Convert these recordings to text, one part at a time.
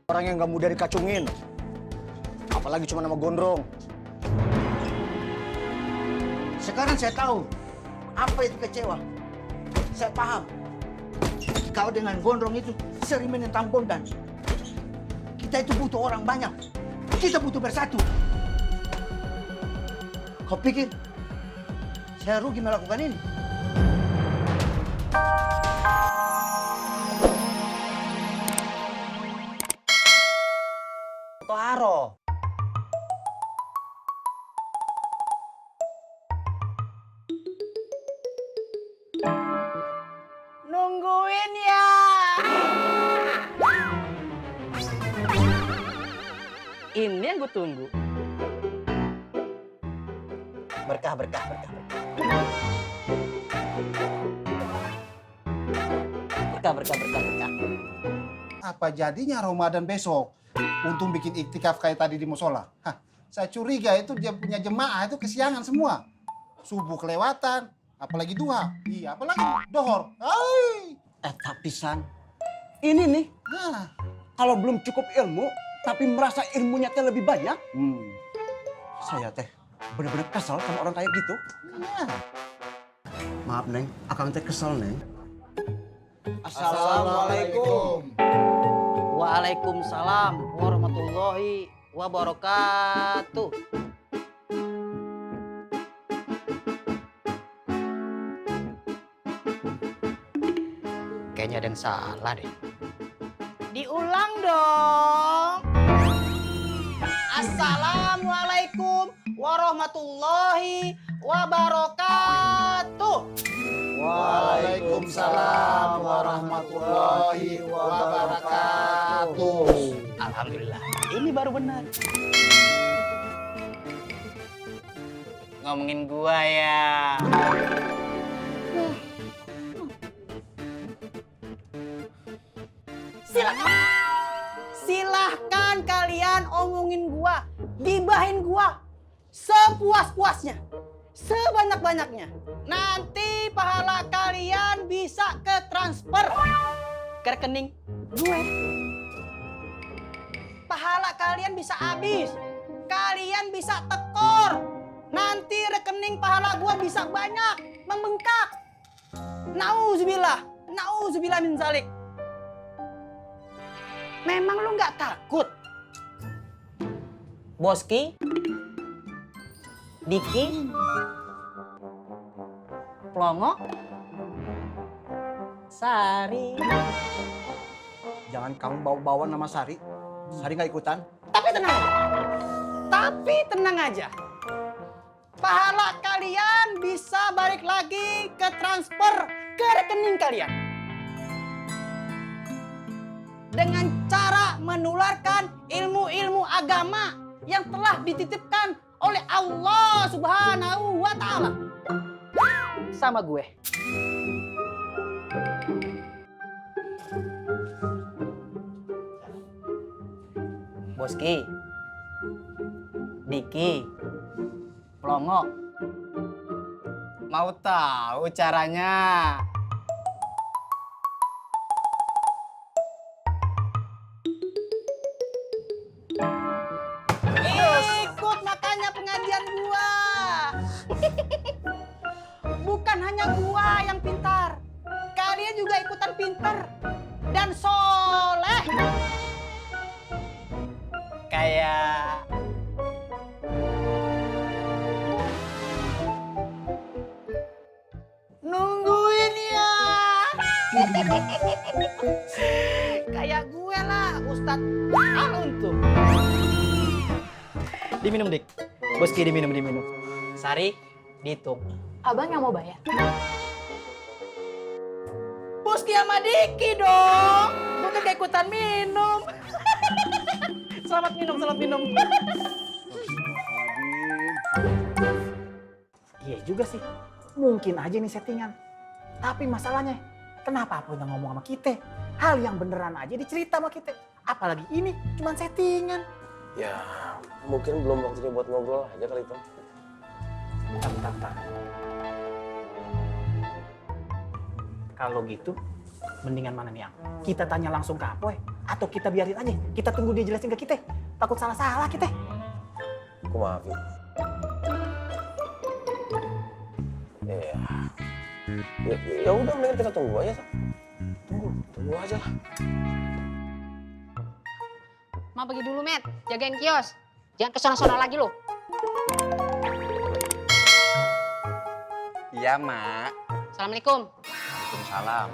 Orang yang nggak mudah dikacungin. Apalagi cuma nama gondrong. Sekarang saya tahu apa itu kecewa. Saya paham. Kau dengan gondrong itu sering menentang Bondan. Kita itu butuh orang banyak. Kita butuh bersatu. Kau pikir saya rugi melakukan ini? Toharo. Nungguin ya. Ini yang gue tunggu. Berkah. Berkah. Apa jadinya Ramadan besok? Untung bikin iktikaf kayak tadi di musola. Hah, saya curiga itu dia punya jemaah itu kesiangan semua. Subuh kelewatan, apalagi duha. Iya, apalagi dohor. Hai. Tapi San, ini nih, Nah, kalau belum cukup ilmu, tapi merasa ilmunya teh lebih banyak, saya teh benar-benar kesel sama orang kayak gitu. nah. Maaf Neng, akang teh kesel Neng. Assalamualaikum. Waalaikumsalam warahmatullahi wabarakatuh. Kayaknya ada yang salah deh. Diulang dong. Assalamualaikum warahmatullahi wabarakatuh. Waalaikumsalam warahmatullahi wabarakatuh. Alhamdulillah, ini baru benar. Ngomongin gua ya. Silahkan kalian omongin gua, gibahin gua sepuas-puasnya, sebanyak-banyaknya. Nanti pahala kalian bisa ke transfer ke rekening gue. Pahala kalian bisa habis, kalian bisa tekor. Nanti rekening pahala gue bisa banyak, membengkak. Nauzubillah min zalik. Memang lu nggak takut? Boski? Diki? Plongo? Sari? Jangan kamu bawa-bawa nama Sari. Sari nggak ikutan. Tapi tenang aja. Pahala kalian bisa balik lagi ke transfer ke rekening kalian. Dengan cara menularkan ilmu-ilmu agama yang telah dititipkan oleh Allah Subhanahu wa Ta'ala sama gue. Boski, Diki, Plongo, mau tahu caranya? Ikut makanya pengajian gua. Bukan hanya gua yang pintar. Kalian juga ikutan pintar dan soleh. Kayak nungguin ya. Kayak gue lah, Ustadz Alun tuh. Diminum, Dik. Boski diminum. Sari, dihitung. Abang yang mau bayar? Boski sama Diki dong. Gue kan gak ikutan minum. Selamat minum. Iya juga sih, mungkin aja nih settingan. Tapi masalahnya, kenapa Apoy nggak ngomong sama kita? Hal yang beneran aja dicerita sama kita. Apalagi ini cuma settingan. Ya, mungkin belum waktunya buat ngobrol aja kali itu. Bentar. Kalau gitu, mendingan mana nih, Yang? Kita tanya langsung ke Apoy. Atau kita biarin aja, kita tunggu dia jelasin ke kita. Takut salah-salah kita. Aku maafin. Ya udah, mendingan kita tunggu aja. Tunggu aja lah. Ma pergi dulu, Met. Jagain kios. Jangan kesana-sana lagi lo. Iya, Mak. Assalamualaikum. Waalaikumsalam.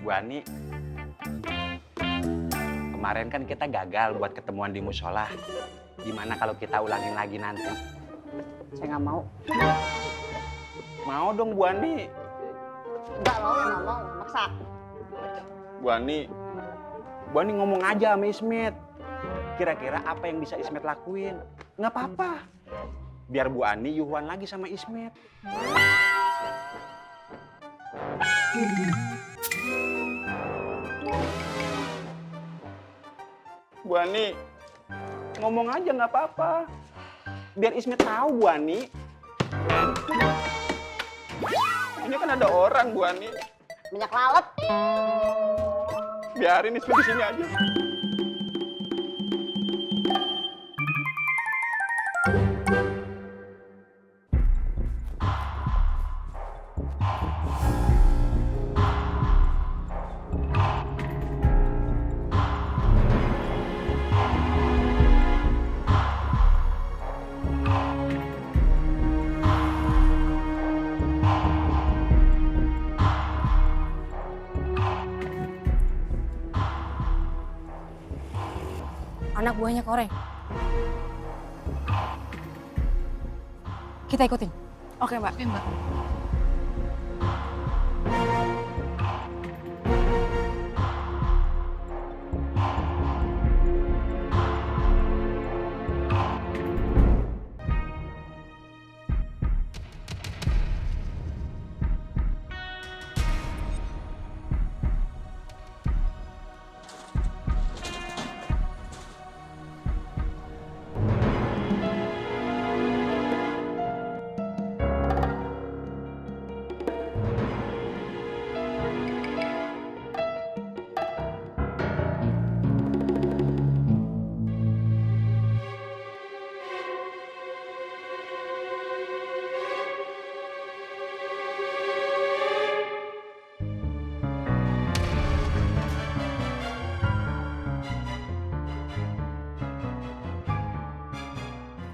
Bu Ani, kemarin kan kita gagal buat ketemuan di musola. Gimana kalau kita ulangin lagi nanti? Saya nggak mau. Mau dong, Bu Ani. Nggak mau, ya nggak mau. Maksa. Bu Ani ngomong aja sama Ismet. Kira-kira apa yang bisa Ismet lakuin? Nggak apa-apa. Biar Bu Ani yuhuan lagi sama Ismet. Bu Ani, ngomong aja nggak apa-apa. Biar Ismet tahu, Bu Ani. Ini kan ada orang, Bu Ani. Minyak lalat. Biarin Ismet di sini aja. Anak buahnya Koreng. Kita ikutin. Oke, Mbak. Oke, Mbak.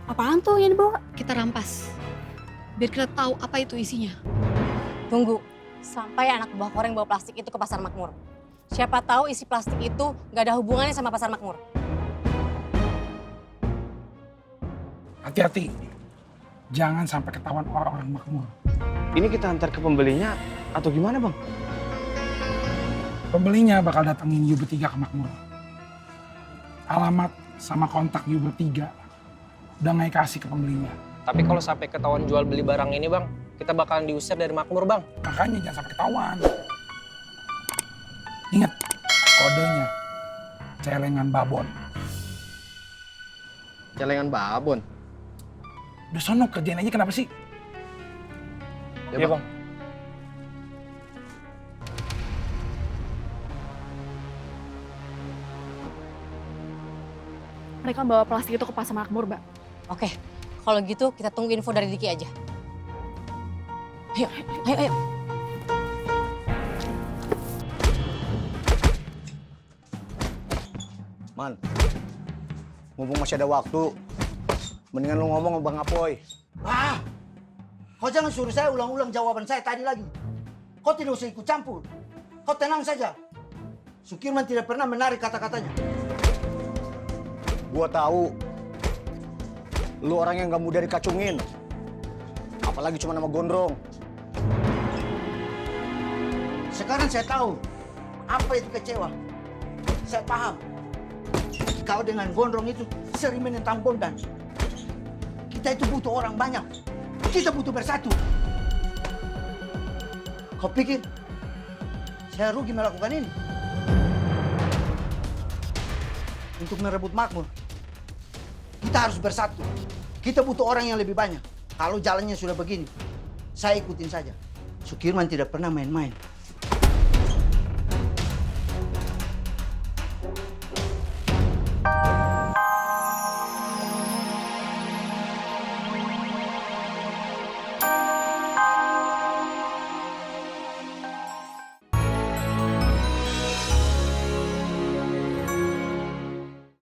Apaan tuh yang dibawa? Kita rampas. Biar kita tahu apa itu isinya. Tunggu. Sampai anak buah Koreng bawa plastik itu ke Pasar Makmur. Siapa tahu isi plastik itu nggak ada hubungannya sama Pasar Makmur. Hati-hati, jangan sampai ketahuan orang-orang makmur. Ini kita antar ke pembelinya atau gimana, Bang? Pembelinya bakal datengin U3 ke makmur. Alamat sama kontak U3 udah nggak kasih ke pembelinya. Tapi kalau sampai ketahuan jual beli barang ini, Bang, kita bakalan diusir dari makmur, Bang. Makanya jangan sampai ketahuan. Ingat, kodenya celengan babon. Celengan babon. Udah sono kerjain aja, kenapa sih? Ya, Bang. Mereka bawa plastik itu ke Pasar Makmur, Mbak. Oke, kalau gitu kita tunggu info dari Diki aja. Ayo, ayo, ayo. Man, mumpung masih ada waktu, mendingan lu ngomong sama Bang Apoy. Ah, kau jangan suruh saya ulang-ulang jawaban saya tadi lagi. Kau tidak usah ikut campur. Kau tenang saja. Sukirman tidak pernah menarik kata-katanya. Gua tahu, lu orang yang gak mudah dikacungin. Apalagi cuma nama gondrong. Sekarang saya tahu apa itu kecewa. Saya paham. Kau dengan gondrong itu sering menentang Bondan. Kita itu butuh orang banyak. Kita butuh bersatu. Kau pikir saya rugi melakukan ini? Untuk merebut makmur? Kita harus bersatu. Kita butuh orang yang lebih banyak. Kalau jalannya sudah begini, saya ikutin saja. Sukirman tidak pernah main-main.